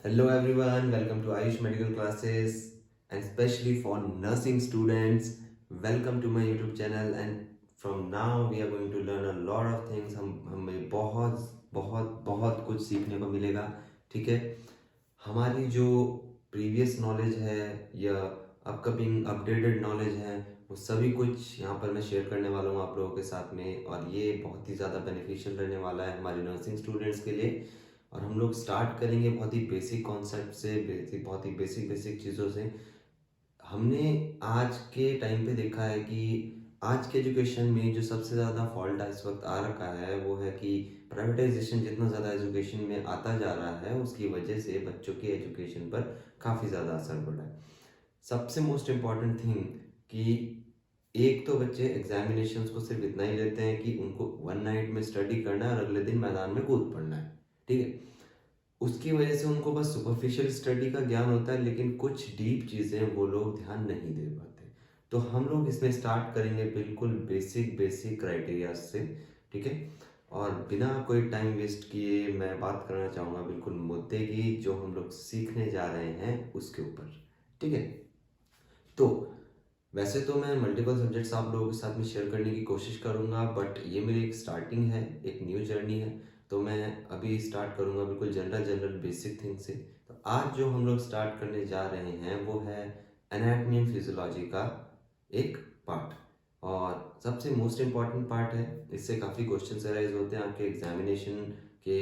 Hello everyone, welcome to Ayush Medical Classes and especially for nursing students. Welcome to my YouTube channel and from now we are going to learn a lot of things. हमें बहुत बहुत बहुत कुछ सीखने को मिलेगा. ठीक है, हमारी जो प्रीवियस नॉलेज है या अपकमिंग अपडेटेड नॉलेज है वो सभी कुछ यहाँ पर मैं शेयर करने वाला हूँ आप लोगों के साथ में, और ये बहुत ही ज़्यादा बेनिफिशियल रहने वाला है हमारे नर्सिंग स्टूडेंट्स के लिए. और हम लोग स्टार्ट करेंगे बहुत ही बेसिक कॉन्सेप्ट से, बहुत ही बेसिक चीज़ों से. हमने आज के टाइम पे देखा है कि आज के एजुकेशन में जो सबसे ज़्यादा फॉल्ट इस वक्त आ रखा है वो है कि प्राइवेटाइजेशन जितना ज़्यादा एजुकेशन में आता जा रहा है उसकी वजह से बच्चों के एजुकेशन पर काफ़ी ज़्यादा असर पड़ा है. सबसे मोस्ट इम्पॉर्टेंट थिंग कि एक तो बच्चे एग्जामिनेशंस को सिर्फ इतना ही लेते हैं कि उनको वन नाइट में स्टडी करना है और अगले दिन मैदान में कूद पड़ना है. ठीक है, उसकी वजह से उनको बस सुपरफिशियल स्टडी का ज्ञान होता है, लेकिन कुछ डीप चीज़ें वो लोग ध्यान नहीं दे पाते. तो हम लोग इसमें स्टार्ट करेंगे बिल्कुल बेसिक क्राइटेरिया से. ठीक है, और बिना कोई टाइम वेस्ट किए मैं बात करना चाहूँगा बिल्कुल मुद्दे की जो हम लोग सीखने जा रहे हैं उसके ऊपर. ठीक है, तो वैसे तो मैं मल्टीपल सब्जेक्ट्स आप लोगों के साथ में शेयर करने की कोशिश करूँगा, बट ये मेरी एक स्टार्टिंग है, एक न्यू जर्नी है. तो मैं अभी स्टार्ट करूँगा बिल्कुल जनरल बेसिक थिंग से. तो आज जो हम लोग स्टार्ट करने जा रहे हैं वो है एनाटॉमी एंड फिजियोलॉजी का एक पार्ट, और सबसे मोस्ट इम्पॉर्टेंट पार्ट है. इससे काफ़ी क्वेश्चन अराइज होते हैं आपके एग्जामिनेशन के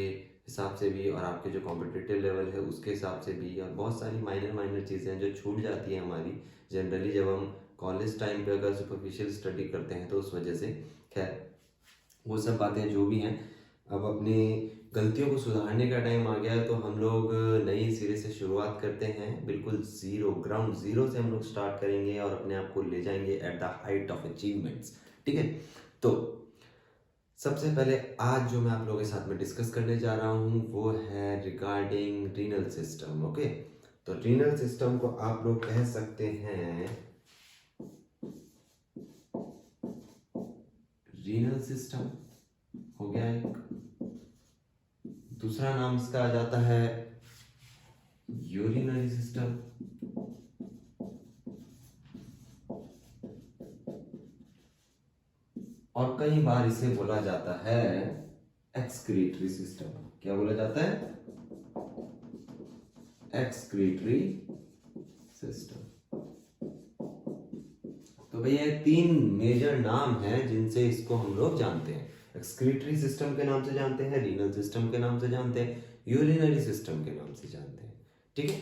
हिसाब से भी और आपके जो कॉम्पिटिटिव लेवल है उसके हिसाब से भी, और बहुत सारी माइनर चीज़ें हैं जो छूट जाती हैं हमारी जनरली जब हम कॉलेज टाइम पे अगर सुपरफिशियल स्टडी करते हैं तो उस वजह से. खैर, वो सब बातें जो भी हैं, अब अपनी गलतियों को सुधारने का टाइम आ गया है. तो हम लोग नई सिरे से शुरुआत करते हैं, बिल्कुल ग्राउंड जीरो से हम लोग स्टार्ट करेंगे और अपने आप को ले जाएंगे at the height of achievements. ठीक है, तो सबसे पहले आज जो मैं आप लोगों के साथ में डिस्कस करने जा रहा हूँ वो है रिगार्डिंग रीनल सिस्टम. ओके, तो रीनल सिस्टम को आप लोग कह सकते हैं रीनल सिस्टम हो गया एक. दूसरा नाम इसका आ जाता है यूरिनरी सिस्टम. और कई बार इसे बोला जाता है एक्सक्रीटरी सिस्टम. क्या बोला जाता है? Excretory system. तो भैया तीन मेजर नाम हैं जिनसे इसको हम लोग जानते हैं. एक्सक्रीटरी सिस्टम के नाम से जानते हैं, रीनल सिस्टम के नाम से जानते हैं, यूरिनरी सिस्टम के नाम से जानते हैं. ठीक है,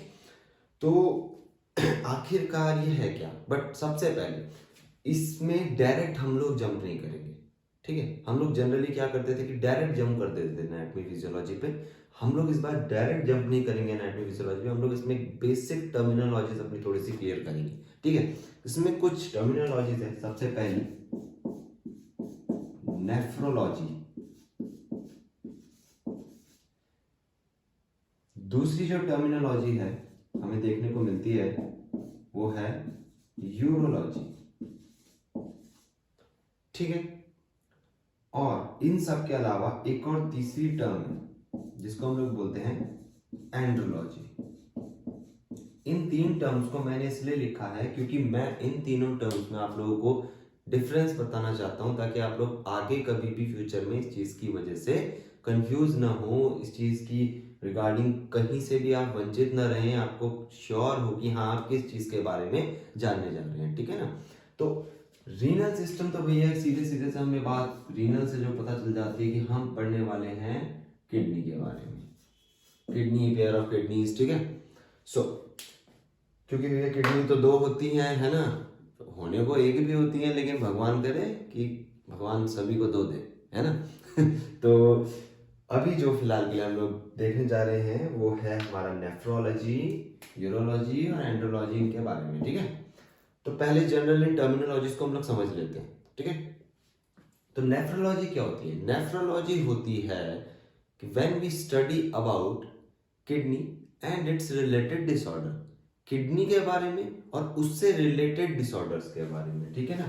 तो आखिरकार ये है क्या? बट सबसे पहले इसमें डायरेक्ट हम लोग जंप नहीं करेंगे. ठीक है, हम लोग जनरली क्या करते थे कि डायरेक्ट जंप कर देते थे एनाटॉमी फिजियोलॉजी पे. हम लोग इस बार डायरेक्ट जंप नहीं करेंगे एनाटॉमी फिजियोलॉजी पे. हम लोग इसमें बेसिक टर्मिनोलॉजीज अपनी थोड़ी सी क्लियर करेंगे. ठीक है, इसमें कुछ टर्मिनोलॉजीज है. सबसे पहली नेफ्रोलॉजी, दूसरी जो टर्मिनोलॉजी है हमें देखने को मिलती है वो है यूरोलॉजी. ठीक है, और इन सब के अलावा एक और तीसरी टर्म है जिसको हम लोग बोलते हैं एंड्रोलॉजी. इन तीन टर्म्स को मैंने इसलिए लिखा है क्योंकि मैं इन तीनों टर्म्स में आप लोगों को डिफरेंस बताना चाहता हूं ताकि आप लोग आगे कभी भी फ्यूचर में इस चीज की वजह से कंफ्यूज ना हो, इस चीज की रिगार्डिंग कहीं से भी आप वंचित ना रहें, आपको श्योर हो कि हाँ आप किस चीज के बारे में जानने जा रहे हैं. ठीक है ना, तो रीनल सिस्टम तो भैया सीधे से हमें बात रीनल से जो पता चल जाती है कि हम पढ़ने वाले हैं किडनी के बारे में, किडनी, पेयर ऑफ किडनीज. ठीक है, सो क्योंकि भैया किडनी तो दो होती हैं, है ना, तो होने को एक भी होती है, लेकिन भगवान करे कि भगवान सभी को दो दे, है ना. तो अभी जो फिलहाल के लिए हम लोग देखने जा रहे हैं वो है हमारा नेफ्रोलॉजी, यूरोलॉजी और एंड्रोलॉजी के बारे में. ठीक है, तो पहले जनरल टर्मिनोलॉजीज को हम लोग समझ लेते हैं. ठीक है, तो नेफ्रोलॉजी क्या होती है? नेफ्रोलॉजी होती है कि when we study about kidney and its related disorder, kidney के बारे में और उससे रिलेटेड डिसऑर्डर्स के बारे में. ठीक है ना,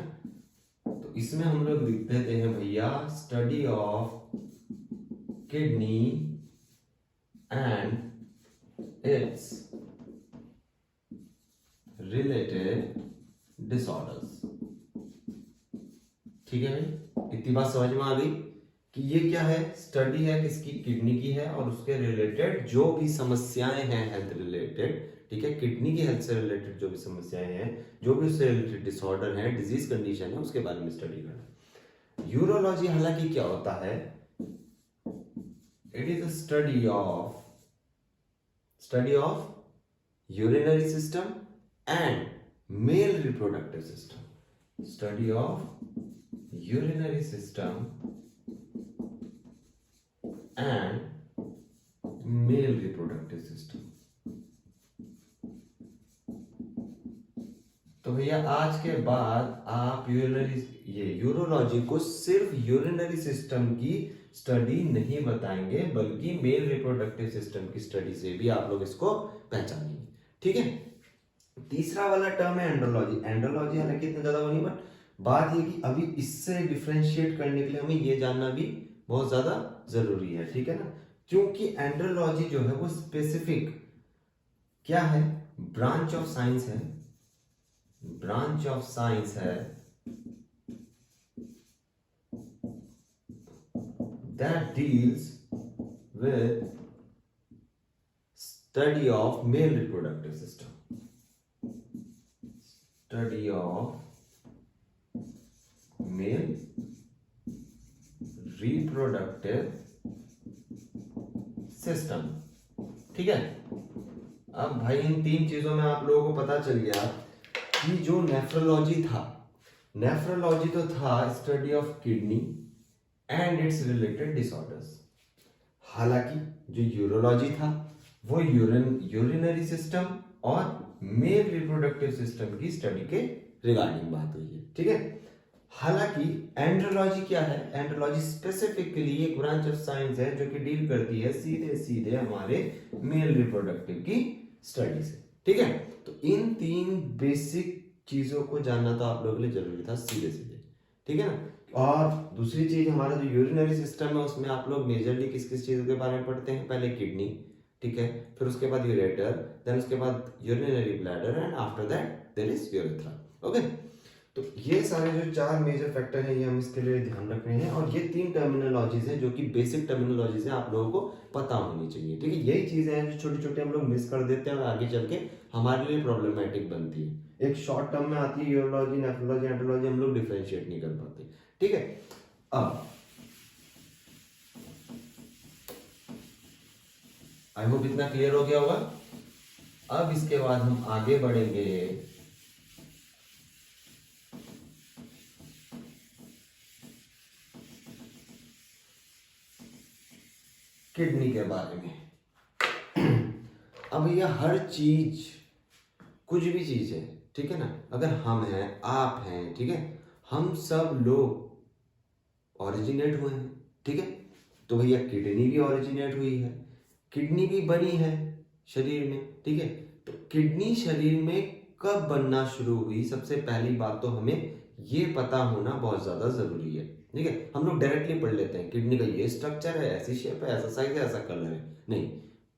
तो इसमें हम लोग लिख देते हैं भैया study of kidney and its related disorders। ठीक है भाई, इतनी बात समझ में आ गई कि ये क्या है, स्टडी है किसकी, किडनी की है, और उसके रिलेटेड जो भी समस्याएं हैं हेल्थ रिलेटेड, ठीक है, किडनी की हेल्थ से रिलेटेड जो भी समस्याएं हैं, जो भी उससे रिलेटेड डिसऑर्डर है, डिजीज कंडीशन है, उसके बारे में स्टडी करना। यूरोलॉजी हालांकि क्या होता है, it is a study of urinary system and male reproductive system, study of urinary system and male reproductive system। तो भैया आज के बाद आप यूरोलॉजी को सिर्फ यूरिनरी सिस्टम की स्टडी नहीं बताएंगे, बल्कि मेल रिप्रोडक्टिव सिस्टम की स्टडी से भी आप लोग इसको पहचानेंगे। ठीक है, तीसरा वाला टर्म है एंड्रोलॉजी। एंड्रोलॉजी हालांकि इतना ज्यादा वो नहीं, बट बात ये कि अभी इससे डिफरेंशिएट करने के लिए हमें ये जानना भी बहुत ज्यादा जरूरी है। ठीक है ना, क्योंकि एंड्रोलॉजी जो है वो स्पेसिफिक क्या है, ब्रांच ऑफ साइंस है, ब्रांच ऑफ साइंस है that deals with study of male reproductive system, study of male reproductive system। ठीक है, अब भाई इन तीन चीजों में आप लोगों को पता चल गया कि जो नेफ्रोलॉजी था, नेफ्रोलॉजी तो था study of kidney and its related disorders. हालांकि जो यूरोलॉजी था वो यूरिनरी सिस्टम और मेल रिप्रोडक्टिव सिस्टम की स्टडी के रिगार्डिंग बात हुई है। ठीक है, हालांकि एंड्रोलॉजी क्या है, एंड्रोलॉजी स्पेसिफिकली एक ब्रांच ऑफ साइंस है जो कि डील करती है सीधे सीधे हमारे मेल रिप्रोडक्टिव की स्टडी से। ठीक है, तो इन तीन बेसिक चीजों को जानना तो आप लोगों के लिए जरूरी था सीधे सीधे। ठीक है ना, और दूसरी चीज हमारा जो यूरिनरी सिस्टम है उसमें आप लोग मेजरली किस किस चीजों के बारे में पढ़ते हैं, पहले किडनी, ठीक है, फिर उसके बाद यूरेटर, देन उसके बाद urinary bladder and after that there is urethra. Okay, तो ये सारे जो चार मेजर फैक्टर हैं ये हम इसके लिए ध्यान रख रहे हैं, और ये तीन टर्मिनोलॉजीज हैं जो कि बेसिक टर्मिनोलॉजीज हैं, आप लोगों को पता होनी चाहिए। ठीक है, यही चीजें हैं जो छोटी छोटी हम लोग मिस कर देते हैं और आगे चल के हमारे लिए प्रॉब्लमेटिक बनती है। एक शॉर्ट टर्म में आती है यूरोलॉजी, नेफ्रोलॉजी, एंड्रोलॉजी, हम लोग डिफरेंशिएट नहीं कर पाते। ठीक है, अब आई होप इतना क्लियर हो गया होगा। अब इसके बाद हम आगे बढ़ेंगे किडनी के बारे में। अब यह हर चीज, कुछ भी चीज है, ठीक है ना, अगर हम हैं, आप हैं, ठीक है, हम सब लोग ओरिजिनेट हुए हैं। ठीक है, तो भैया किडनी भी ओरिजिनेट हुई है, किडनी भी बनी है शरीर में। ठीक है, तो किडनी शरीर में कब बनना शुरू हुई, सबसे पहली बात तो हमें ये पता होना बहुत ज्यादा जरूरी है। ठीक है, हम लोग डायरेक्टली पढ़ लेते हैं किडनी का ये स्ट्रक्चर है, ऐसी शेप है, ऐसा साइज है, ऐसा कलर है। नहीं,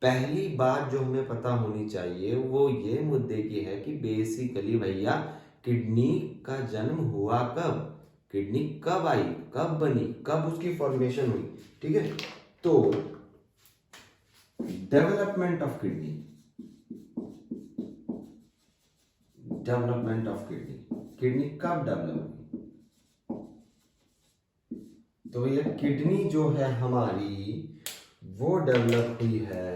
पहली बात जो हमें पता होनी चाहिए वो ये मुद्दे की है कि बेसिकली भैया किडनी का जन्म हुआ कब, किडनी कब आई, कब बनी, कब उसकी फॉर्मेशन हुई। ठीक है, तो development of kidney, development of kidney, kidney कब डेवलप हुई, तो भैया किडनी जो है हमारी वो डेवलप हुई है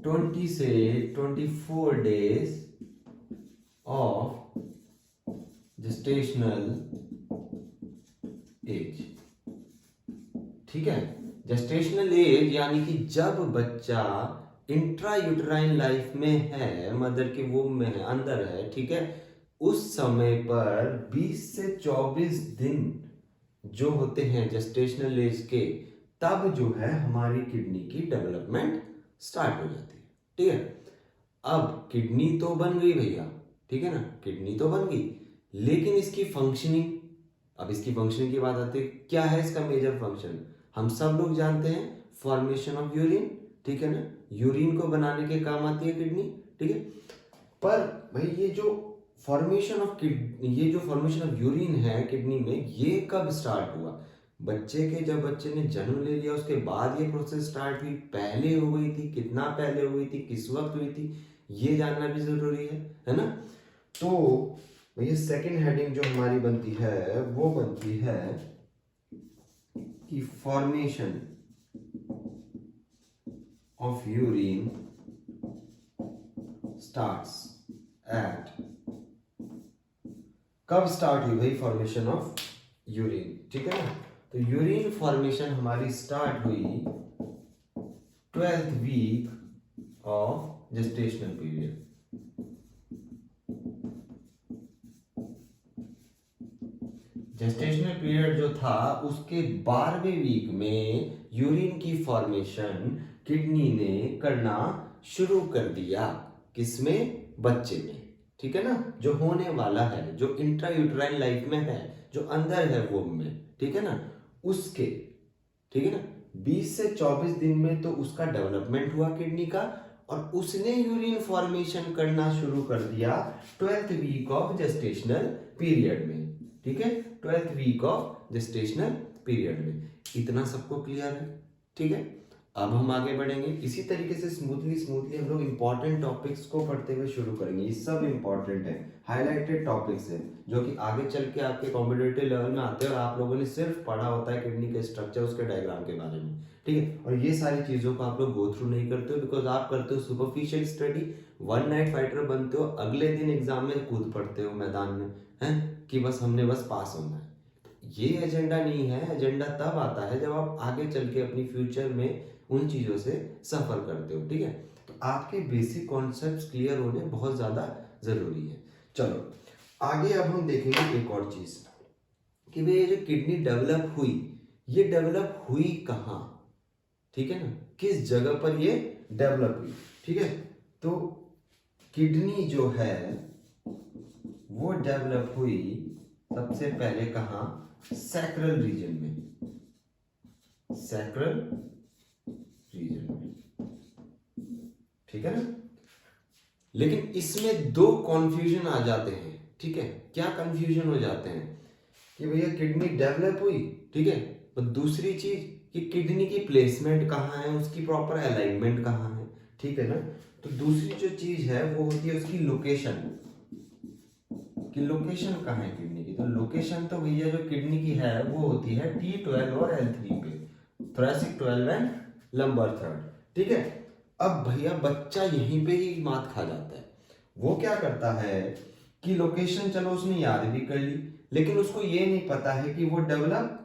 20 से 24 डेज ऑफ जेस्टेशनल एज। ठीक है, जेस्टेशनल एज यानी कि जब बच्चा इंट्रा यूटराइन लाइफ में है, मदर के वूम में है, अंदर है। ठीक है, उस समय पर 20 से 24 दिन जो होते हैं जेस्टेशनल एज के, तब जो है हमारी किडनी की डेवलपमेंट स्टार्ट हो जाती है। ठीक है, अब किडनी तो बन गई भैया, ठीक है ना, किडनी तो बन गई, लेकिन इसकी फंक्शनिंग, अब इसकी फंक्शनिंग की बात आती है, क्या है इसका मेजर फंक्शन, हम सब लोग जानते हैं फॉर्मेशन ऑफ यूरिन, ठीक है ना, यूरिन को बनाने के काम आती है किडनी, ठीक है। पर भाई ये जो फॉर्मेशन ऑफ यूरिन है किडनी में, ये कब स्टार्ट हुआ? जब बच्चे ने जन्म ले लिया उसके बाद ये प्रोसेस स्टार्ट हुई, पहले हो गई थी, कितना पहले हो गई थी, किस वक्त हुई थी, ये जानना भी जरूरी है ना। तो भैया सेकंड हेडिंग जो हमारी बनती है वो बनती है कि formation of urine starts at, कब स्टार्ट हुई भाई फॉर्मेशन ऑफ यूरिन, ठीक है ना। तो यूरिन फॉर्मेशन हमारी स्टार्ट हुई 12th week of gestational period. Gestational period जो था उसके 12वें वीक में यूरिन की फॉर्मेशन किडनी ने करना शुरू कर दिया। किसमें? बच्चे में, ठीक है ना, जो होने वाला है, जो इंट्रायूटराइन लाइफ में है, जो अंदर है वोम में, ठीक है ना, उसके, ठीक है ना, 20 से 24 दिन में तो उसका डेवलपमेंट हुआ किडनी का, और उसने यूरिन फॉर्मेशन करना शुरू कर दिया 12th week of gestational period में, ठीक है, 12th week of gestational period में। इतना सबको क्लियर है, ठीक है। अब हम आगे बढ़ेंगे इसी तरीके से स्मूथली हम लोग इंपॉर्टेंट टॉपिक्स को पढ़ते हुए शुरू करेंगे। ये सब इंपॉर्टेंट है, हाईलाइटेड टॉपिक्स है, जो कि आगे चल के आपके कॉम्पिटिटिव लेवल में आते हैं और आप लोगों ने सिर्फ पढ़ा होता है किडनी के स्ट्रक्चर, उसके डायग्राम के बारे में, ठीक है। और ये सारी चीजों को आप लोग गो थ्रू नहीं करते हो, बिकॉज आप करते हो superficial study, one night fighter बनते हो, अगले दिन एग्जाम में कूद पड़ते हो मैदान में, है कि बस हमने बस पास होना है। ये एजेंडा नहीं है। एजेंडा तब आता है जब आप आगे चल के अपनी फ्यूचर में उन चीजों से सफर करते हो, ठीक है। तो आपके बेसिक कॉन्सेप्ट्स क्लियर होने बहुत ज्यादा जरूरी है। चलो आगे अब हम देखेंगे एक और चीज कि भाई ये जो किडनी डेवलप हुई, ये डेवलप हुई कहाँ, ठीक है ना, किस जगह पर ये डेवलप हुई, ठीक है। तो किडनी जो है वो डेवलप हुई सबसे पहले कहाँ? सैक्रल रीजन में, सैक्रल रीजन में, ठीक है ना। लेकिन इसमें दो कॉन्फ्यूजन आ जाते हैं, ठीक है। क्या कन्फ्यूजन हो जाते हैं कि भैया किडनी डेवलप हुई, ठीक है, पर दूसरी चीज कि किडनी की प्लेसमेंट कहाँ है, उसकी प्रॉपर अलाइनमेंट कहाँ है, ठीक है ना। तो दूसरी जो चीज है वो होती है उसकी लोकेशन, कि लोकेशन कहाँ है किडनी की। तो लोकेशन तो भैया जो किडनी की है वो होती है T12 और L3 पे, थोरेसिक 12 एंड लंबर 3rd, ठीक है। अब भैया बच्चा यहीं पे ही मात खा जाता है। वो क्या करता है कि लोकेशन चलो उसने याद भी कर ली, लेकिन उसको ये नहीं पता है कि वो डेवलप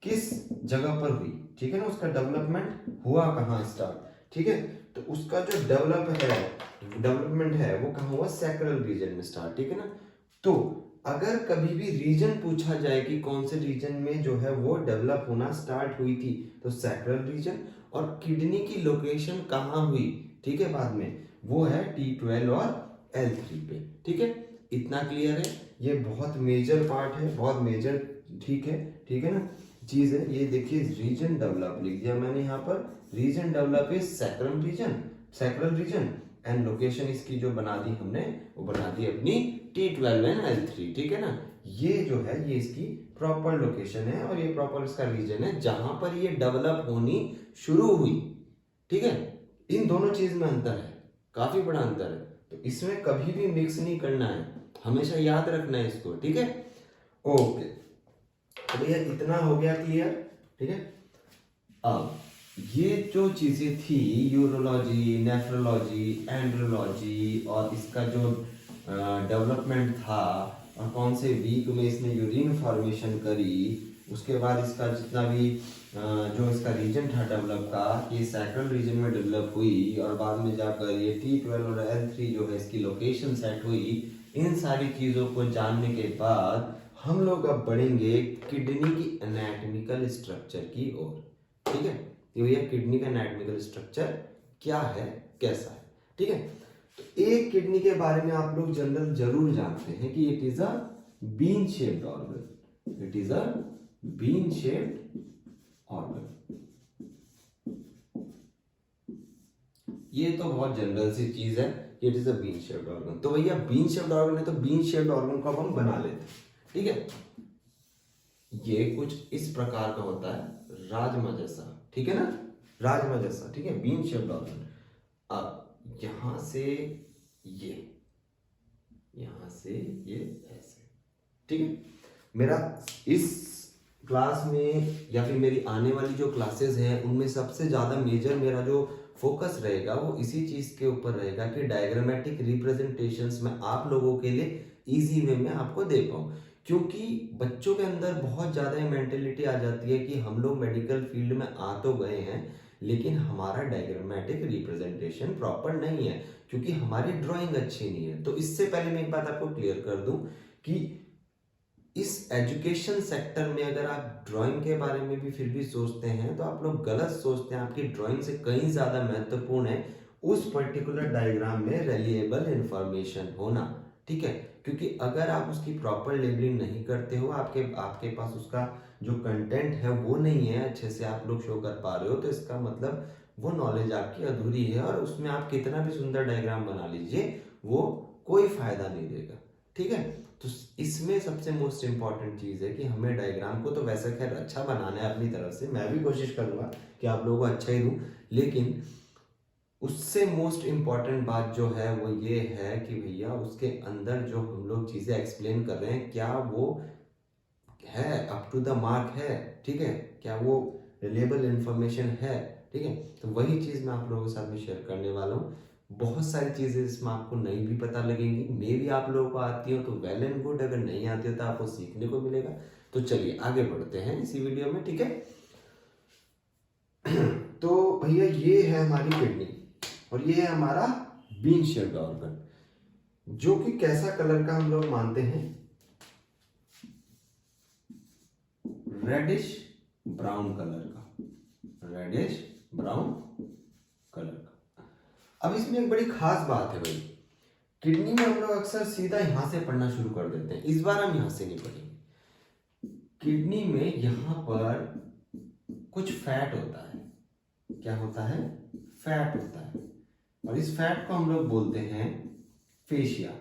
किस जगह पर हुई, ठीक है ना, उसका डेवलपमेंट हुआ कहाँ स्टार्ट, ठीक है। तो उसका जो डेवलपमेंट है वो कहाँ हुआ? सैक्रल रीजन में स्टार्ट, ठीक है ना। तो अगर कभी भी रीजन पूछा जाए कि कौन से रीजन में जो है वो डेवलप होना स्टार्ट हुई थी, तो सैक्रल रीजन, और किडनी की लोकेशन कहाँ हुई, ठीक है, बाद में वो है T12 और L3 पे, ठीक है। इतना क्लियर है। ये बहुत मेजर पार्ट है, बहुत मेजर, ठीक है ना चीज है। ये देखिए रीजन डेवलप लिख दिया मैंने यहाँ पर, region develop is sacral region and location इसकी जो बना दी हमने वो बना दी अपनी T12 एंड L3, ठीक है ना। ये जो है ये इसकी प्रॉपर लोकेशन है और ये प्रॉपर इसका रीजन है जहां पर ये डेवलप होनी शुरू हुई, ठीक है। इन दोनों चीज में अंतर है, काफी बड़ा अंतर है, तो इसमें कभी भी मिक्स नहीं करना है, हमेशा याद रखना है इसको, ठीक है। ओके, तो भैया इतना हो गया क्लियर, ठीक है। अब ये जो चीजें थी यूरोलॉजी, नेफ्रोलॉजी, एंड्रोलॉजी, और इसका जो डेवलपमेंट था और कौन से वीक में इसने यूरिन फॉर्मेशन करी, उसके बाद इसका जितना भी जो इसका रीजन था डेवलप का, ये सैक्रल रीजन में डेवलप हुई और बाद में जाकर ये T12 और L3 जो है इसकी लोकेशन सेट हुई। इन सारी चीज़ों को जानने के बाद हम लोग अब बढ़ेंगे किडनी की एनाटॉमिकल स्ट्रक्चर की ओर, ठीक है। कि भैया किडनी का एनाटॉमिकल स्ट्रक्चर क्या है, कैसा है, ठीक है। तो एक किडनी के बारे में आप लोग जनरल जरूर जानते हैं कि it is a bean shaped organ, it is a bean shaped organ, ये तो बहुत जनरल सी चीज है, it is a bean shaped organ. तो भैया बीन शेप्ड ऑर्गन है, तो बीन शेप्ड ऑर्गन को अब हम बना लेते हैं, ठीक है। ये कुछ इस प्रकार का होता है, राजमा जैसा, ठीक है ना, राजमा जैसा, ठीक है, बीन शेप्ड ऑर्गन। अब यहां से ये, यहां से ये ऐसे, ठीक है। मेरा इस क्लास में या फिर मेरी आने वाली जो क्लासेस हैं उनमें सबसे ज़्यादा मेजर मेरा जो फोकस रहेगा वो इसी चीज़ के ऊपर रहेगा कि डायग्रामेटिक रिप्रेजेंटेशंस में आप लोगों के लिए इजी वे में आपको दे पाऊँ। क्योंकि बच्चों के अंदर बहुत ज़्यादा ये मेंटेलिटी आ जाती है कि हम लोग मेडिकल फील्ड में आ तो गए हैं लेकिन हमारा डायग्रामेटिक रिप्रेजेंटेशन प्रॉपर नहीं है, क्योंकि हमारी ड्राइंग अच्छी नहीं है। तो इससे पहले मैं एक बात आपको क्लियर कर दूं कि इस एजुकेशन सेक्टर में अगर आप ड्राइंग के बारे में भी फिर भी सोचते हैं तो आप लोग गलत सोचते हैं। आपकी ड्राइंग से कहीं ज़्यादा महत्वपूर्ण है उस पर्टिकुलर डायग्राम में रिलायबल इंफॉर्मेशन होना, ठीक है। क्योंकि अगर आप उसकी प्रॉपर लेबलिंग नहीं करते हो, आपके आपके पास उसका जो कंटेंट है वो नहीं है अच्छे से आप लोग शो कर पा रहे हो, तो इसका मतलब वो नॉलेज आपकी अधूरी है और उसमें आप कितना भी सुंदर डायग्राम बना लीजिए वो कोई फायदा नहीं देगा, ठीक है। तो इसमें सबसे मोस्ट इंपॉर्टेंट चीज़ है कि हमें डायग्राम को तो वैसे खैर अच्छा बनाना है अपनी तरफ से, मैं भी कोशिश करूंगा कि आप लोगों को अच्छा ही दूं, लेकिन उससे मोस्ट इम्पॉर्टेंट बात जो है वो ये है कि भैया उसके अंदर जो हम लोग चीज़ें एक्सप्लेन कर रहे हैं क्या वो है अप टू द मार्क है, ठीक है, क्या वो रिलेबल इंफॉर्मेशन है, ठीक है। तो वही चीज़ मैं आप लोगों के साथ में शेयर करने वाला हूँ। बहुत सारी चीज़ें इसमें आपको नहीं भी पता लगेंगी, मे भी आप लोगों को आती हो तो वेल एंड गुड, अगर नहीं आती हो तो आपको सीखने को मिलेगा। तो चलिए आगे बढ़ते हैं इसी वीडियो में, ठीक है। तो भैया ये है हमारी किडनी और ये है हमारा बीन शेप्ड ऑर्गन, जो कि कैसा कलर का हम लोग मानते हैं, रेडिश ब्राउन कलर का, रेडिश ब्राउन कलर का। अब इसमें एक बड़ी खास बात है भाई, किडनी में हम लोग अक्सर सीधा यहां से पढ़ना शुरू कर देते हैं, इस बार हम यहां से नहीं पढ़ेंगे। किडनी में यहां पर कुछ फैट होता है, क्या होता है, फैट होता है, और इस फैट को हम लोग बोलते हैं फेशिया,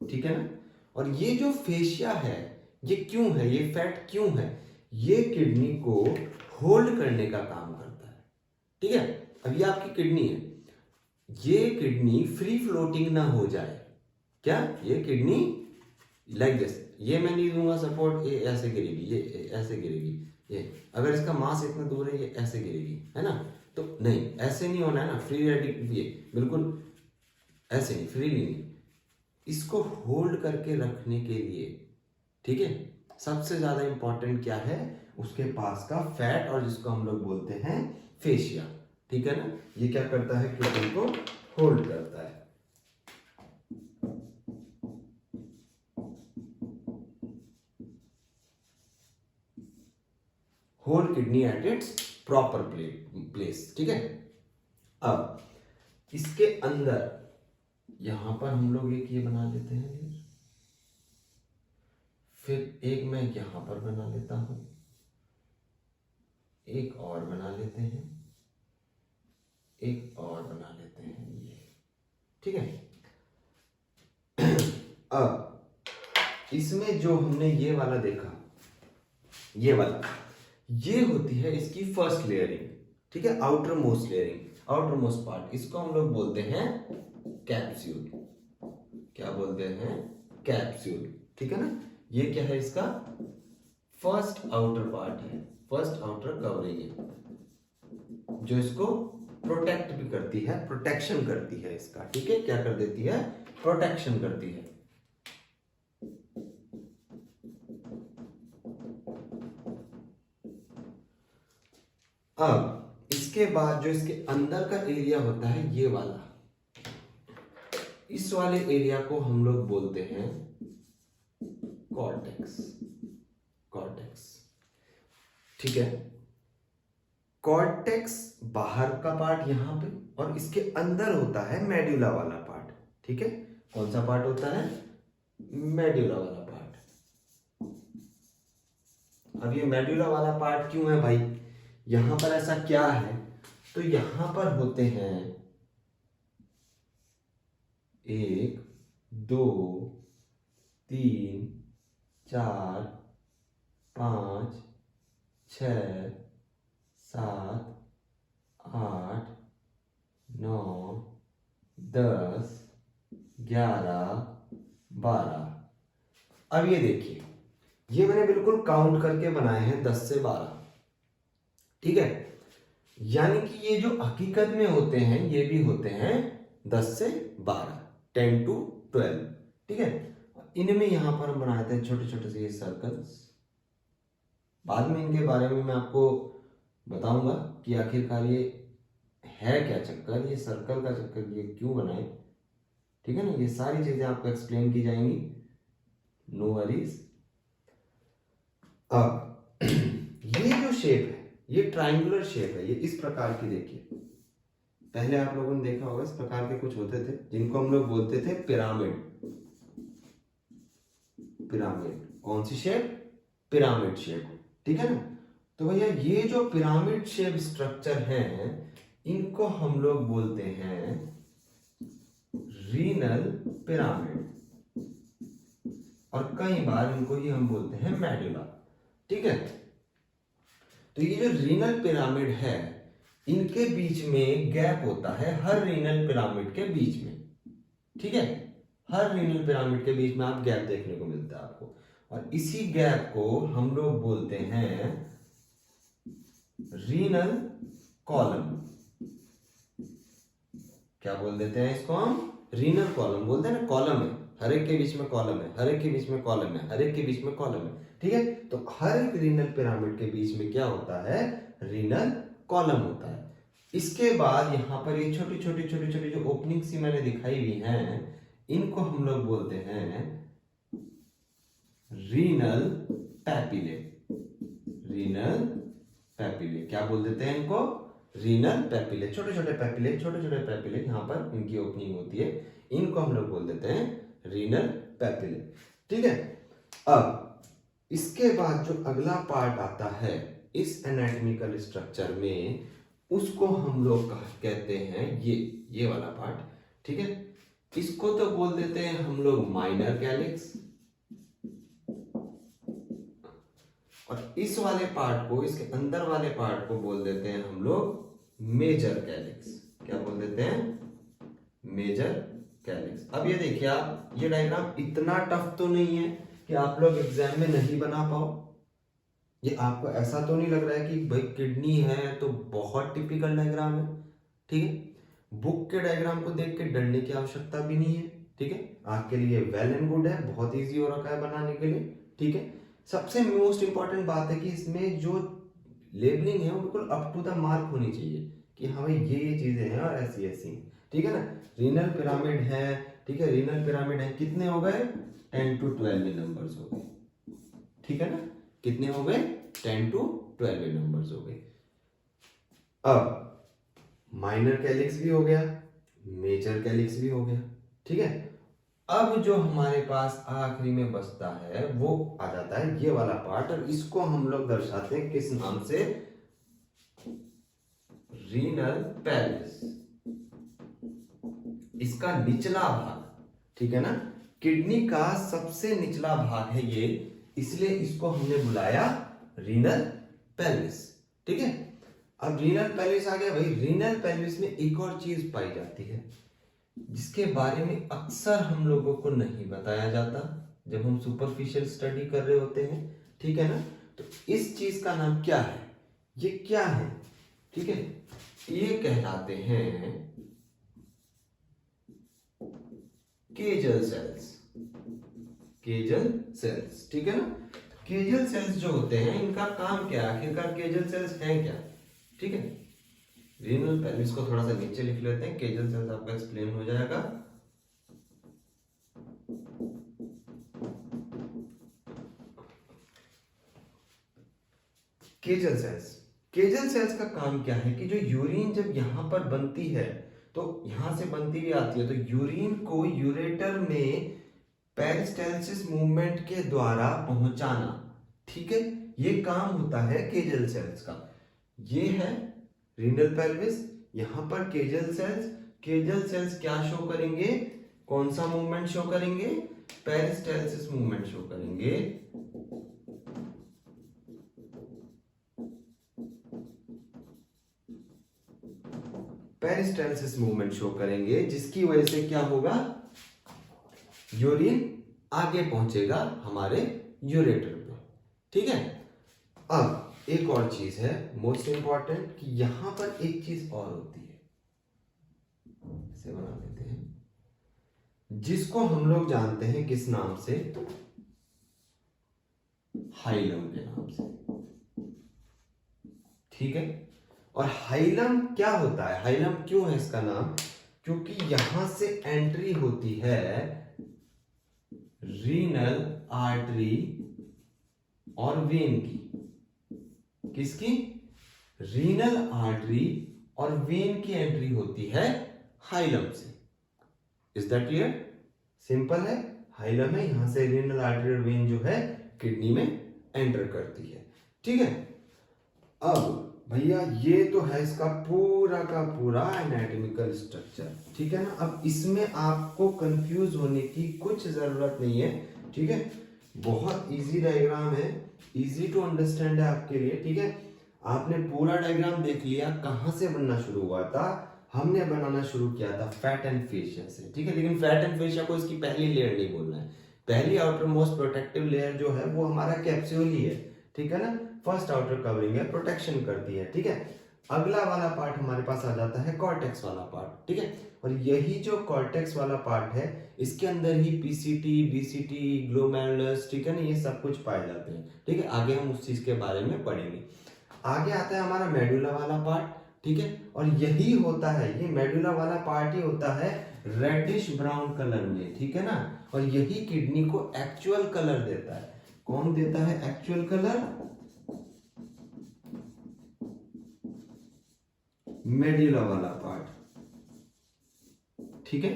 ठीक है ना। और ये जो फेशिया है ये क्यों है, ये फैट क्यों है, ये किडनी को होल्ड करने का काम करता है, ठीक है। अब ये आपकी किडनी है, ये किडनी फ्री फ्लोटिंग ना हो जाए, क्या ये किडनी लाइक दिस, ये मैं नहीं दूंगा सपोर्ट, ये ऐसे गिरेगी, ये ऐसे गिरेगी, ये अगर इसका मास इतना दूर है ये ऐसे गिरेगी, है ना। तो नहीं, ऐसे नहीं होना है ना, फ्री रेडिक ये बिल्कुल ऐसे नहीं, फ्रीली नहीं, इसको होल्ड करके रखने के लिए, ठीक है, सबसे ज्यादा इंपॉर्टेंट क्या है, उसके पास का फैट, और जिसको हम लोग बोलते हैं फेशिया, ठीक है ना। ये क्या करता है, किडनी को होल्ड करता है। Whole kidney at its proper place, ठीक है। अब इसके अंदर यहां पर हम लोग एक ये बना लेते हैं लेयर, फिर एक मैं यहां पर बना लेता हूं, एक और बना लेते हैं, एक और बना लेते हैं, ये ठीक है। अब इसमें जो हमने ये वाला देखा, ये वाला, ये होती है इसकी फर्स्ट लेयरिंग, ठीक है, outer most layering, outer most part, इसको हम लोग बोलते हैं कैप्सूल, क्या बोलते हैं, कैप्सूल, ठीक है ना। ये क्या है, इसका फर्स्ट आउटर पार्ट है, फर्स्ट आउटर कवरिंग है, जो इसको प्रोटेक्ट भी करती है, प्रोटेक्शन करती है इसका, ठीक है, क्या कर देती है, प्रोटेक्शन करती है। अब इसके बाद जो इसके अंदर का एरिया होता है ये वाला, इस वाले एरिया को हम लोग बोलते हैं कॉर्टेक्स, कॉर्टेक्स, ठीक है। कॉर्टेक्स बाहर का पार्ट यहां पे, और इसके अंदर होता है मेड्यूला वाला पार्ट, ठीक है। कौन सा पार्ट होता है, मेड्यूला वाला पार्ट। अब ये मेड्यूला वाला पार्ट क्यों है भाई, यहां पर ऐसा क्या है, तो यहां पर होते हैं 1 2 3 4 5 6 7 8 9 10 11 12। अब ये देखिए, ये मैंने बिल्कुल काउंट करके बनाए हैं 10 से 12, ठीक है। यानी कि ये जो हकीकत में होते हैं ये भी होते हैं 10 से 12, 10 to 12, ठीक है। इनमें यहां पर हम बनाते हैं छोटे छोटे से ये सर्कल्स। बाद में इनके बारे में मैं आपको बताऊंगा कि आखिरकार ये है क्या चक्कर, ये सर्कल का चक्कर ये क्यों बनाए, ठीक है ना। ये सारी चीजें आपको एक्सप्लेन की जाएंगी, नो वरीज। अब ये जो शेप है ये ट्रायंगुलर शेप है, ये इस प्रकार की देखिए। पहले आप लोगों ने देखा होगा इस प्रकार के कुछ होते थे जिनको हम लोग बोलते थे पिरामिड। पिरामिड कौन सी शेप? पिरामिड शेप, ठीक है ना। तो भैया ये जो पिरामिड शेप स्ट्रक्चर हैं इनको हम लोग बोलते हैं रीनल पिरामिड, और कई बार इनको ही हम बोलते हैं मेडुला, ठीक है। तो ये जो रीनल पिरामिड है इनके बीच में गैप होता है हर रीनल पिरामिड के बीच में, ठीक है। हर रीनल पिरामिड के बीच में आप गैप देखने को मिलता है आपको, और इसी गैप को हम लोग बोलते हैं रीनल कॉलम। क्या बोल देते हैं इसको हम? रीनल कॉलम बोलते हैं ना। कॉलम है, हर एक के बीच में कॉलम है, हर एक के बीच में कॉलम है, हर एक के बीच में कॉलम है, ठीक है। तो हर एक रीनल पिरामिड के बीच में क्या होता है? रीनल कॉलम होता है। इसके बाद यहाँ पर ये छोटी छोटी छोटी छोटी जो ओपनिंग सी मैंने दिखाई हुई हैं इनको हम लोग बोलते हैं रीनल पैपिले। रीनल पैपिले क्या बोल देते हैं इनको? Renal papillae. छोटे छोटे पैपिले, छोटे छोटे पैपिले यहाँ पर इनकी ओपनिंग होती है, इनको हम लोग बोल देते हैं रीनल पैपिले, ठीक है। अब इसके बाद जो अगला पार्ट आता है इस एनाटॉमिकल स्ट्रक्चर में उसको हम लोग कहते हैं ये वाला पार्ट, ठीक है। इसको तो बोल देते हैं हम लोग माइनर कैलिक्स, और इस वाले पार्ट को, इसके अंदर वाले पार्ट को बोल देते हैं हम लोग मेजर कैलिक्स। क्या बोल देते हैं? Major calyx. अब ये देखिए आप, ये डायग्राम इतना टफ तो नहीं है कि आप लोग एग्जाम में नहीं बना पाओ। ये आपको ऐसा तो नहीं लग रहा है कि भाई किडनी है तो बहुत टिपिकल डायग्राम है, ठीक है। बुक के डायग्राम को देख के डरने की आवश्यकता भी नहीं है, ठीक है। आपके लिए वेल एंड गुड है, बहुत इजी हो रखा है बनाने के लिए, ठीक है। सबसे मोस्ट इंपॉर्टेंट बात है कि इसमें जो लेबलिंग है वो बिल्कुल अप टू द मार्क होनी चाहिए कि हाँ भाई ये चीजें हैं और ऐसी ऐसी, ठीक है ना। रीनल पिरामिड है, ठीक है, रीनल पिरामिड है, कितने हो गए? 10 to 12 नंबर्स हो गए, ठीक है ना। कितने हो गए? 10 to 12 नंबर्स हो गए। अब माइनर कैलिक्स भी हो गया, मेजर कैलिक्स भी हो गया, ठीक है। अब जो हमारे पास आखिरी में बचता है वो आ जाता है ये वाला पार्ट, और इसको हम लोग दर्शाते हैं किस नाम से? Renal palace. इसका निचला भाग, ठीक है ना, किडनी का सबसे निचला भाग है ये, इसलिए इसको हमने बुलाया रीनल पेल्विस, ठीक है। अब रीनल पेल्विस आ गया भाई। रीनल पेल्विस में एक और चीज पाई जाती है जिसके बारे में अक्सर हम लोगों को नहीं बताया जाता जब हम सुपरफिशियल स्टडी कर रहे होते हैं, ठीक है ना। तो इस चीज का नाम क्या है? ये क्या है? ठीक है, ये कहलाते हैं केजल सेल्स। केजल सेल्स, ठीक है ना। केजल सेल्स जो होते हैं इनका काम क्या है आखिरकार? केजल सेल्स हैं क्या? ठीक है, रीनल पेल्विस को थोड़ा सा नीचे लिख लेते हैं, केजल सेल्स आपका एक्सप्लेन हो जाएगा। केजल सेल्स, केजल सेल्स का काम क्या है कि जो यूरिन जब यहां पर बनती है तो यहां से बनती भी आती है, तो यूरिन को यूरेटर में पेरिस्टालसिस मूवमेंट के द्वारा पहुंचाना, ठीक है, ये काम होता है केजल सेल्स का। ये है रीनल पेल्विस, यहाँ पर केजल सेल्स क्या शो करेंगे, कौन सा मूवमेंट शो करेंगे, पेरिस्टालसिस मूवमेंट शो करेंगे। पेरिस्टालसिस मूवमेंट शो करेंगे, जिसकी वजह से क्या होगा, यूरिन आगे पहुंचेगा हमारे यूरेटर पे। ठीक है, अब एक और चीज है मोस्ट इंपॉर्टेंट, कि यहां पर एक चीज और होती है, इसे बना देते हैं, जिसको हम लोग जानते हैं किस नाम से, हाइलम के नाम से। ठीक है, और हाइलम क्या होता है, हाइलम क्यों है इसका नाम, क्योंकि यहां से एंट्री होती है रीनल आर्टरी और वेन की। किसकी, रीनल आर्टरी और वेन की एंट्री होती है हाइलम से। Is that clear? सिंपल है, हाइलम है, यहां से रीनल आर्टरी और वेन जो है किडनी में एंटर करती है। ठीक है, अब भैया ये तो है इसका पूरा का पूरा एनाटॉमिकल स्ट्रक्चर। ठीक है ना, अब इसमें आपको कंफ्यूज होने की कुछ जरूरत नहीं है। ठीक है, बहुत इजी डायग्राम है, इजी टू अंडरस्टैंड है आपके लिए। ठीक है, आपने पूरा डायग्राम देख लिया, कहां से बनना शुरू हुआ था, हमने बनाना शुरू किया था फैट एंड फेशिया से। ठीक है, लेकिन फैट एंड फेशिया को इसकी पहली लेयर नहीं बोलना है, पहली आउटर मोस्ट प्रोटेक्टिव लेयर जो है वो हमारा कैप्सूल ही है। ठीक है ना, फर्स्ट आउटर कवरिंग है, प्रोटेक्शन करती है। ठीक है, अगला वाला पार्ट हमारे पास आ जाता है कॉर्टेक्स वाला पार्ट। ठीक है, और यही जो कॉर्टेक्स वाला पार्ट है, इसके अंदर ही पीसीटी, बीसीटी, ग्लोमेरुलस, ठीक है ना, ये सब कुछ पाए जाते हैं। ठीक है, आगे हम उस चीज के बारे में पढ़ेंगे। आगे आता है हमारा मेडुला वाला पार्ट। ठीक है, और यही होता है, ये मेडुला वाला पार्ट ही होता है रेडिश ब्राउन कलर में। ठीक है ना, और यही किडनी को एक्चुअल कलर देता है। कौन देता है एक्चुअल कलर? मेडुला वाला पार्ट। ठीक है,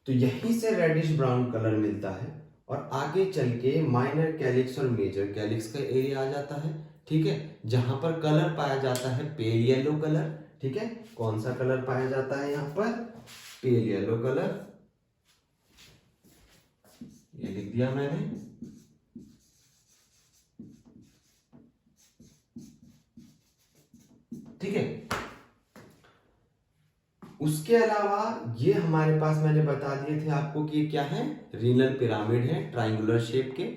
तो यहीं से रेडिश ब्राउन कलर मिलता है, और आगे चल के माइनर कैलिक्स और मेजर कैलिक्स का एरिया आ जाता है। ठीक है, जहां पर कलर पाया जाता है पेल येलो कलर। ठीक है, कौन सा कलर पाया जाता है यहां पर? पेल येलो कलर, ये लिख दिया मैंने। ठीक है, उसके अलावा ये हमारे पास मैंने बता दिए थे आपको कि क्या है, रीनल पिरामिड है ट्रायंगुलर शेप के।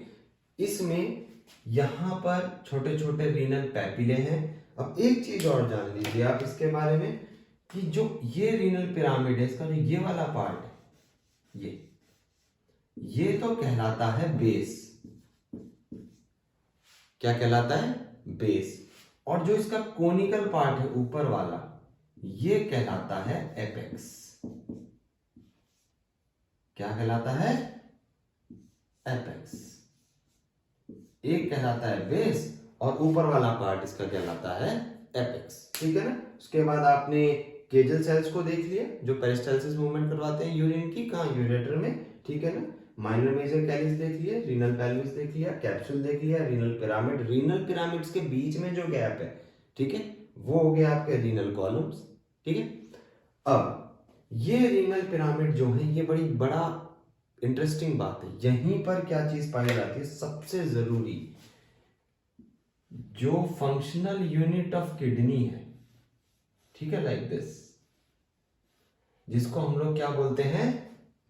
इसमें यहां पर छोटे छोटे रीनल पैपिले हैं। अब एक चीज और जान लीजिए आप इसके बारे में, कि जो ये रीनल पिरामिड है, इसका जो ये वाला पार्ट है, ये तो कहलाता है बेस। क्या कहलाता है? बेस। और जो इसका कोनिकल पार्ट है ऊपर वाला, ये कहलाता है एपेक्स। क्या कहलाता है? एपेक्स। एक कहलाता है बेस और ऊपर वाला पार्ट इसका कहलाता है एपेक्स। ठीक है ना, उसके बाद आपने केजल सेल्स को देख लिया जो पेरिस्टालसिस मूवमेंट करवाते हैं यूरिन की, कहां? यूरेटर में। ठीक है ना, माइनर मेजर कैलिक्स देख लिया, रीनल पेल्विस देख लिया, कैप्सूल देख लिया, रीनल पिरामिड, रीनल पिरामिड्स के बीच में जो गैप है, ठीक है, वो हो गया आपके रीनल कॉलम्स। ठीक है, अब ये रीनल पिरामिड जो है, ये बड़ा इंटरेस्टिंग बात है। यहीं पर क्या चीज पाई जाती है सबसे जरूरी, जो फंक्शनल यूनिट ऑफ किडनी है। ठीक है, लाइक दिस, जिसको हम लोग क्या बोलते हैं?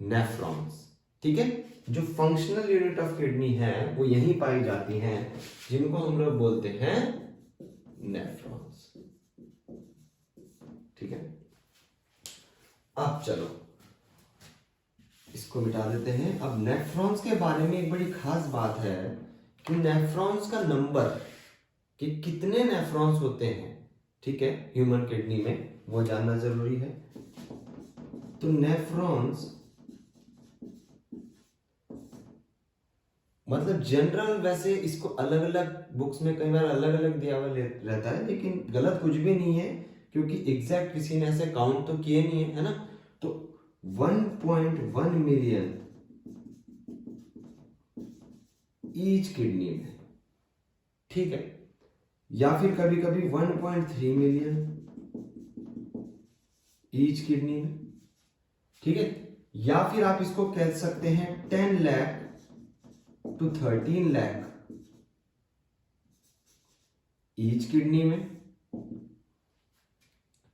नेफ्रॉन्स। ठीक है, जो फंक्शनल यूनिट ऑफ किडनी है वो यहीं पाई जाती हैं, जिनको हम लोग बोलते हैं नेफ्रॉन्स। ठीक है, अब चलो इसको मिटा देते हैं। अब नेफ्रॉन्स के बारे में एक बड़ी खास बात है कि नेफ्रॉन्स का नंबर, कि कितने नेफ्रॉन्स होते हैं, ठीक है, ह्यूमन किडनी में, वो जानना जरूरी है। तो नेफ्रॉन्स मतलब जनरल, वैसे इसको अलग अलग बुक्स में कई बार अलग अलग दिया हुआ रहता है, लेकिन गलत कुछ भी नहीं है, क्योंकि एग्जैक्ट किसी ने ऐसे काउंट तो किए नहीं है, है ना। तो 1.1 मिलियन ईच किडनी में। ठीक है, या फिर कभी कभी 1.3 मिलियन ईच किडनी में, ठीक है। या फिर आप इसको कह सकते हैं 10 lakh to 13 lakh each kidney में,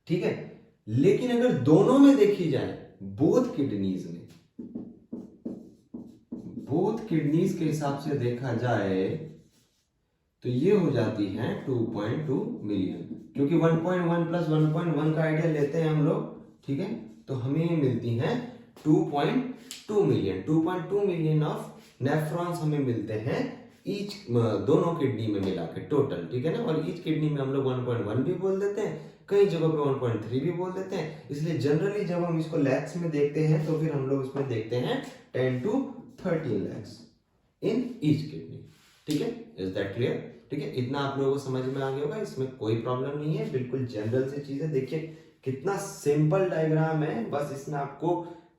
ठीक है। लेकिन अगर दोनों में देखी जाए, बोथ किडनीज में, बोथ किडनीज के हिसाब से देखा जाए तो ये हो जाती है 2.2 मिलियन, क्योंकि 1.1 प्लस 1.1 का आइडिया लेते हैं हम लोग, ठीक है। तो हमें मिलती हैं 2.2 मिलियन, 2.2 मिलियन ऑफ नेफ्रॉन्स हमें मिलते हैं ईच, दोनों किडनी में मिला के टोटल, ठीक है ना। और ईच किडनी में हम लोग 1.1 भी बोल देते हैं, कई जगहों पे 1.3 भी बोल देते हैं। इसलिए जनरली जब हम इसको लैक्स में देखते हैं तो फिर हम लोग इसमें देखते हैं 10 to 13 lakhs in each kidney, ठीक है। Is that clear? ठीक है, इतना आप लोगों को समझ में आ गया होगा, इसमें कोई प्रॉब्लम नहीं है, बिल्कुल जनरल से चीज है। देखिए कितना सिंपल डायग्राम है, बस इसमें आपको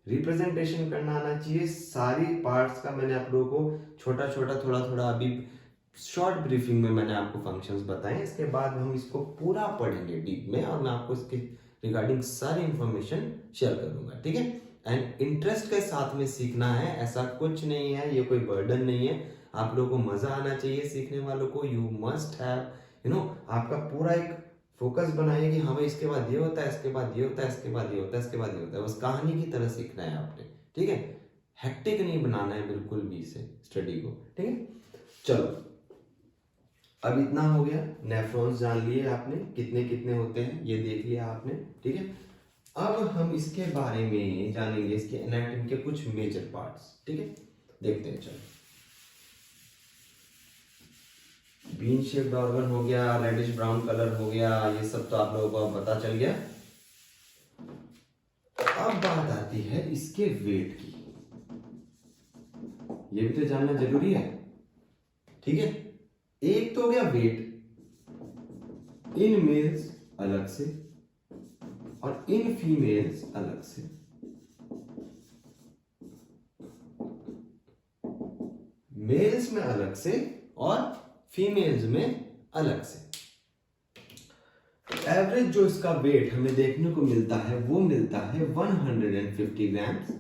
रिप्रेजेंटेशन करना आना चाहिए सारी पार्ट्स का। मैंने आप लोगों को छोटा छोटा थोड़ा थोड़ा अभी शॉर्ट ब्रीफिंग में मैंने आपको फंक्शंस बताए, इसके बाद हम इसको पूरा पढ़ेंगे डीप में और मैं आपको इसके रिगार्डिंग सारी इंफॉर्मेशन शेयर करूंगा, ठीक है। एंड इंटरेस्ट के साथ में सीखना है, ऐसा कुछ नहीं है, ये कोई बर्डन नहीं है। आप लोगों को मजा आना चाहिए सीखने वालों को। यू मस्ट हैव आपका पूरा एक फोकस बनाइए कि हाँ भाई इसके बाद ये होता है, इसके बाद ये होता है, इसके बाद ये होता है, इसके बाद ये होता है। बस कहानी की तरह सीखना है आपने, ठीक है। हेक्टिक नहीं बनाना है बिल्कुल भी इसे स्टडी को, ठीक है। चलो अब इतना हो गया, नेफ्रॉन्स जान लिए आपने कितने कितने होते हैं, ये देख लिया आपने, ठीक है। अब हम इसके बारे में जानेंगे, इसके एनाटॉमी के कुछ मेजर पार्ट्स, ठीक है। देखते हैं, चलो। बीन शेप्ड ऑर्गन हो गया, रेडिश ब्राउन कलर हो गया, ये सब तो आप लोगों को पता चल गया। अब बात आती है इसके वेट की, ये भी तो जानना जरूरी है, ठीक है। एक तो हो गया वेट, इन मेल्स अलग से और इन फीमेल्स अलग से। मेल्स में अलग से और फीमेल्स में अलग से। एवरेज जो इसका वेट हमें देखने को मिलता है वो मिलता है 150 ग्राम्स,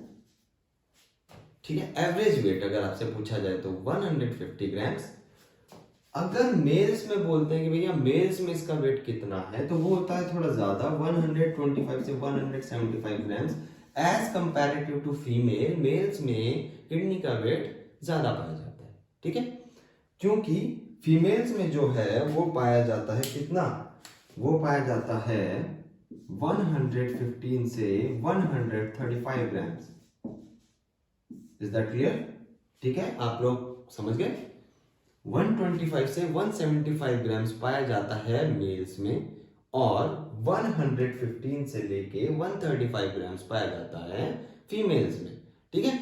ठीक है। एवरेज वेट अगर आपसे पूछा जाए तो 150 ग्राम्स। अगर मेल्स में बोलते हैं कि भैया मेल्स में इसका वेट कितना है, तो वो होता है थोड़ा ज्यादा, 125 से 175 grams as comparative to female. Males में किडनी का वेट ज्यादा पाया जाता है, ठीक है। क्योंकि फीमेल्स में जो है वो पाया जाता है कितना, वो पाया जाता है 115 से 135 ग्राम्स। Is that clear? ठीक है, आप लोग समझ गए। 125 से 175 ग्राम्स पाया जाता है मेल्स में और 115 से लेके 135 ग्राम्स पाया जाता है फीमेल्स में, ठीक है।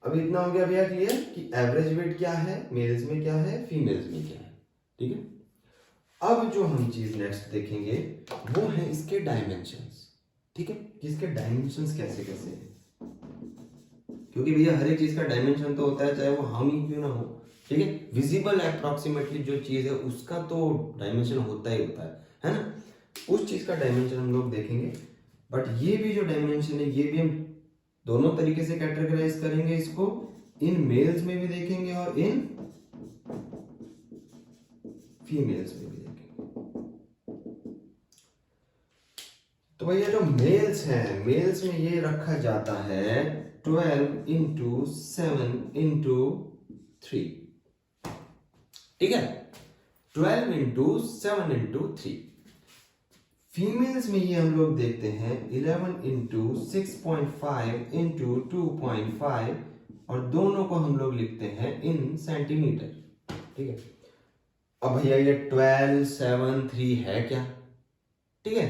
अब इतना हो गया भैया क्लियर कि एवरेज वेट क्या है, मेल्स में क्या है, फीमेल्स में क्या है, ठीक है। अब जो हम चीज नेक्स्ट देखेंगे वो है इसके डायमेंशंस, ठीक है। इसके डायमेंशंस कैसे कैसे हैं, क्योंकि भैया हर एक चीज का डायमेंशन तो होता है, चाहे वो हम ही क्यों ना हो, ठीक है। विजिबल अप्रोक्सीमेटली जो चीज है उसका तो डायमेंशन होता ही होता है ना। उस चीज का डायमेंशन हम लोग देखेंगे, बट ये भी जो डायमेंशन है ये भी हम दोनों तरीके से कैटेगराइज करेंगे इसको, इन मेल्स में भी देखेंगे और इन फीमेल्स में भी देखेंगे। तो भैया जो मेल्स हैं, मेल्स में ये रखा जाता है 12 इंटू 7 इंटू 3, ठीक है। 12 इंटू 7 इंटू 3। फीमेल्स में ये हम लोग देखते हैं 11 इंटू 6.5 इंटू 2.5 और दोनों को हम लोग लिखते हैं इन सेंटीमीटर, ठीक है। अब भैया ये 12 7 3 है क्या, ठीक है।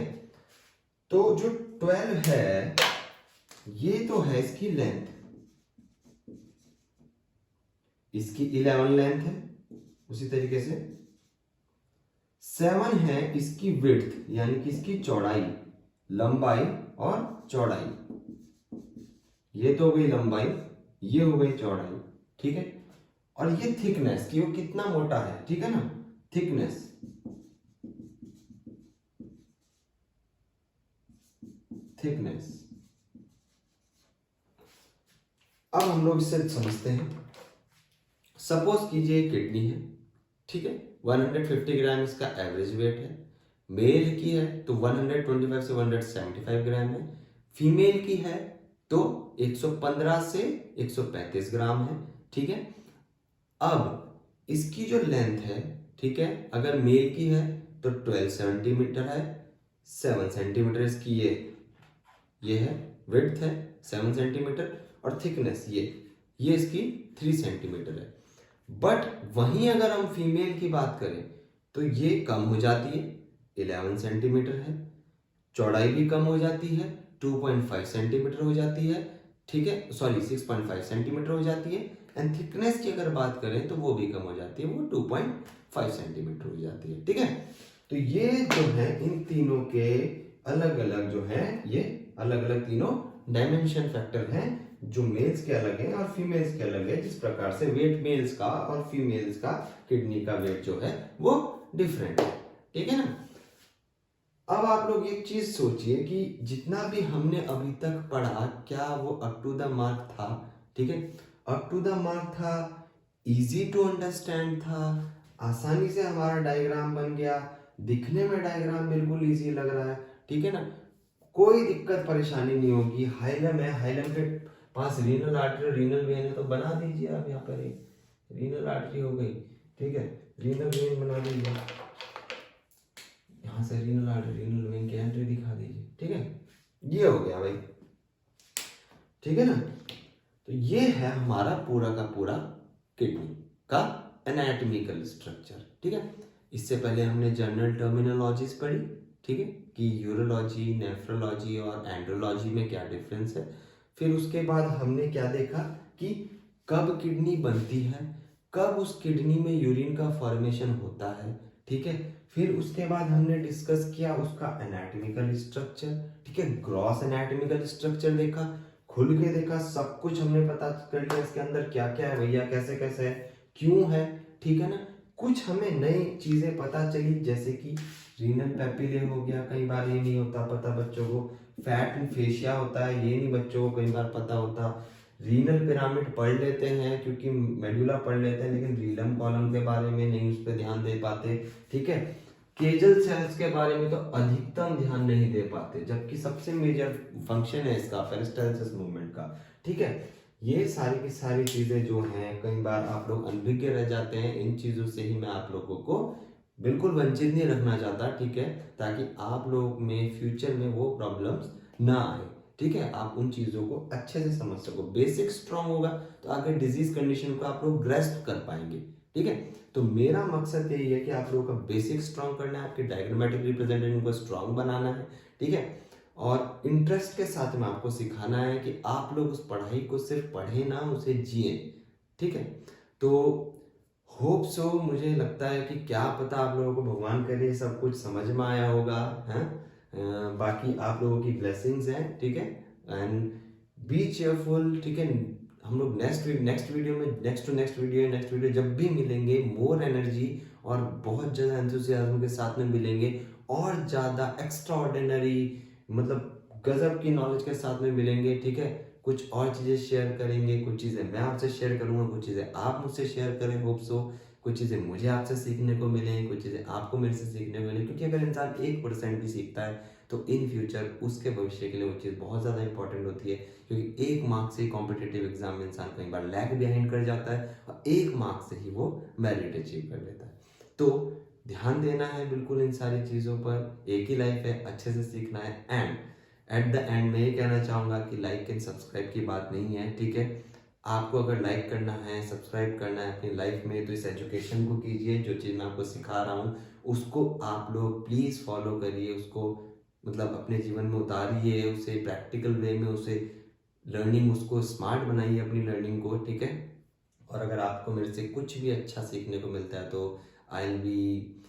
तो जो 12 है ये तो है इसकी लेंथ, इसकी 11 लेंथ है, उसी तरीके से 7 है इसकी विड्थ यानी कि इसकी चौड़ाई, लंबाई और चौड़ाई। ये तो हो गई लंबाई, ये हो गई चौड़ाई, ठीक है। और ये थिकनेस कि वो कितना मोटा है, ठीक है ना। Thickness, thickness. अब हम लोग इसे समझते हैं। सपोज कीजिए किडनी है, ठीक है, 150 ग्राम इसका एवरेज वेट है। मेल की है तो 125 से 175 ग्राम है। फीमेल की है तो 115 से 135 ग्राम है, ठीक है। अब इसकी जो लेंथ है, ठीक है, अगर मेल की है तो 12 सेंटीमीटर है, 7 सेंटीमीटर इसकी ये है, विड्थ है 7 सेंटीमीटर, और थिकनेस ये इसकी 3 सेंटीमीटर है। बट वहीं अगर हम फीमेल की बात करें तो ये कम हो जाती है, 11 सेंटीमीटर है। चौड़ाई भी कम हो जाती है, 2.5 सेंटीमीटर हो जाती है, ठीक है, सॉरी 6.5 सेंटीमीटर हो जाती है। एंड थिकनेस की अगर बात करें तो वो भी कम हो जाती है, वो 2.5 सेंटीमीटर हो जाती है, ठीक है। तो ये जो है इन तीनों के अलग अलग जो है, ये अलग अलग तीनों डायमेंशन फैक्टर हैं, जो मेल्स के अलग हैं और फीमेल्स के अलग है। जिस प्रकार से वेट मेल्स का और फीमेल्स का किडनी का वेट जो है वो डिफरेंट है, ठीक है ना। अब आप लोग एक चीज सोचिए कि जितना भी हमने अभी तक पढ़ा, क्या वो अप टू द मार्क था, ठीक है, अप टू द मार्क था, इजी टू अंडरस्टैंड था, आसानी से हमारा डायग्राम बन गया, दिखने में डायग्राम बिल्कुल इजी लग रहा है, ठीक है ना, कोई दिक्कत परेशानी नहीं होगी। हाइलम है, हाइलम के पास रीनल आर्टरी, रीनल वेन है, तो बना दीजिए आप यहाँ पर एक रीनल आर्टरी हो गई, ठीक है, रीनल वेन बना दीजिए, यहाँ से रीनल आर्टरी, रीनल वेन की एंट्री दिखा दीजिए, ठीक है, ये हो गया भाई, ठीक है ना। तो ये है हमारा पूरा का पूरा किडनी का एनाटॉमिकल स्ट्रक्चर, ठीक है। इससे पहले हमने जनरल टर्मिनोलॉजीज पढ़ी, ठीक है, कि यूरोलॉजी, नेफ्रोलॉजी और एंड्रोलॉजी में क्या डिफरेंस है। फिर उसके बाद हमने क्या देखा कि कब किडनी बनती है, कब उस किडनी में यूरिन का फॉर्मेशन होता है, ठीक है। फिर उसके बाद हमने डिस्कस किया उसका एनाटॉमिकल स्ट्रक्चर, ठीक है, ग्रॉस एनाटॉमिकल स्ट्रक्चर देखा, खुल के देखा, सब कुछ हमने पता कर लिया इसके अंदर क्या क्या है भैया, कैसे कैसे है, क्यों है, ठीक है ना। कुछ हमें नई चीजें पता चली, जैसे कि रीनल पैपिले हो गया, कई बार ये नहीं होता पता बच्चों को, फैट एंड फेशिया होता है, ये नहीं बच्चों को कई बार पता होता। रीनल पिरामिड पढ़ लेते हैं क्योंकि मेडुला पढ़ लेते हैं, लेकिन रीलम कॉलम के बारे में नहीं उस पर ध्यान दे पाते, ठीक है। केजल सेल्स के बारे में तो अधिकतम ध्यान नहीं दे पाते, जबकि सबसे मेजर फंक्शन है इसका पेरिस्टालसिस मूवमेंट का, ठीक है। ये सारी की सारी चीजें जो हैं, कई बार आप लोग अनभिज्ञ रह जाते हैं, इन चीजों से ही मैं आप लोगों को बिल्कुल वंचित नहीं रखना चाहता, ठीक है, ताकि आप लोग में फ्यूचर में वो प्रॉब्लम्स ना आए, ठीक है, आप उन चीजों को अच्छे से समझ सको। बेसिक स्ट्रांग होगा तो आगे डिजीज कंडीशन को आप लोग ग्रेस्प कर पाएंगे, ठीक है। तो मेरा मकसद यही है कि आप लोगों का बेसिक स्ट्रांग करना है, आपके डायग्रामेटिक रिप्रेजेंटेशन को स्ट्रांग बनाना है, ठीक है, और इंटरेस्ट के साथ में आपको सिखाना है कि आप लोग उस पढ़ाई को सिर्फ पढ़े ना, उसे जिए, ठीक है। तो होप सो, मुझे लगता है कि क्या पता आप लोगों को भगवान करे सब कुछ समझ में आया होगा, है। बाकी आप लोगों की ब्लेसिंग्स हैं, ठीक है, एंड बी चेयरफुल, ठीक है। हम लोग नेक्स्ट वीडियो में नेक्स्ट वीडियो जब भी मिलेंगे, मोर एनर्जी और बहुत ज़्यादा एंथुसियाज्म के साथ में मिलेंगे, और ज़्यादा एक्स्ट्रा ऑर्डिनरी, मतलब गजब की नॉलेज के साथ में मिलेंगे, ठीक है। कुछ और चीज़ें शेयर करेंगे, कुछ चीज़ें मैं आपसे शेयर करूंगा, कुछ चीज़ें आप मुझसे शेयर करें, होप सो कुछ चीज़ें मुझे आपसे सीखने को मिले, कुछ चीज़ें आपको मेरे से सीखने को मिले, क्योंकि अगर इंसान 1% भी सीखता है तो इन फ्यूचर उसके भविष्य के लिए वो चीज़ बहुत ज़्यादा इंपॉर्टेंट होती है, क्योंकि 1 मार्क से कॉम्पिटिटिव एग्जाम में इंसान कई बार लैग बिहाइंड कर जाता है और 1 मार्क से ही वो मेरिट अचीव कर लेता है। तो ध्यान देना है बिल्कुल इन सारी चीज़ों पर, एक ही लाइफ है, अच्छे से सीखना है। एंड एट द एंड मैं ये कहना चाहूँगा कि लाइक एंड सब्सक्राइब की बात नहीं है, ठीक है। आपको अगर लाइक करना है, सब्सक्राइब करना है अपनी लाइफ में, तो इस एजुकेशन को कीजिए, जो चीज़ मैं आपको सिखा रहा हूँ उसको आप लोग प्लीज़ फॉलो करिए, उसको मतलब अपने जीवन में उतारिए, उसे प्रैक्टिकल वे में उसे लर्निंग, उसको स्मार्ट बनाइए अपनी लर्निंग को, ठीक है। और अगर आपको मेरे से कुछ भी अच्छा सीखने को मिलता है तो I will be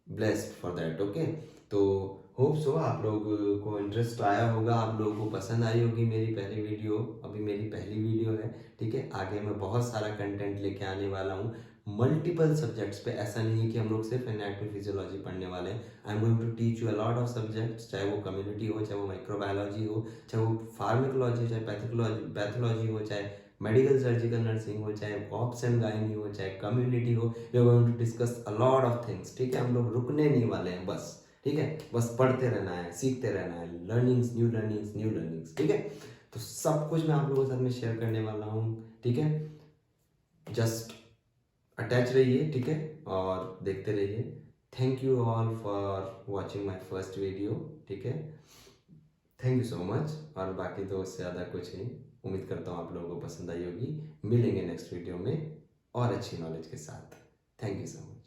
blessed for that, okay. तो होप सो आप लोग को इंटरेस्ट आया होगा, आप लोगों को पसंद आई होगी मेरी पहली वीडियो, अभी मेरी पहली वीडियो है, ठीक है। आगे मैं बहुत सारा कंटेंट लेके आने वाला हूँ, मल्टीपल सब्जेक्ट्स पे। ऐसा नहीं है कि हम लोग सिर्फ एनाटॉमी फिजियोलॉजी पढ़ने वाले हैं। I am going to teach you a lot of subjects, चाहे वो कम्युनिटी हो, चाहे वो माइक्रोबायोलॉजी हो, चाहे वो फार्मिकोलॉजी हो, चाहे पैथोलॉजी हो, चाहे मेडिकल सर्जिकल नर्सिंग हो, चाहे ऑप्स एंड गायनी हो, चाहे कम्युनिटी हो। We are going to discuss a lot of things, ठीक है। हम लोग रुकने नहीं वाले हैं बस, ठीक है। बस पढ़ते रहना है, सीखते रहना है, learnings, new learnings, new learnings, ठीक है। तो सब कुछ मैं आप लोगों के साथ में शेयर करने वाला हूँ, ठीक है। जस्ट अटैच रहिए, ठीक है, और देखते रहिए। Thank you all for watching my first video, ठीक है। Thank you so much. और बाकी तो उससे ज़्यादा कुछ नहीं, उम्मीद करता हूँ आप लोगों को पसंद आई होगी। मिलेंगे नेक्स्ट वीडियो में और अच्छी नॉलेज के साथ। Thank you so much.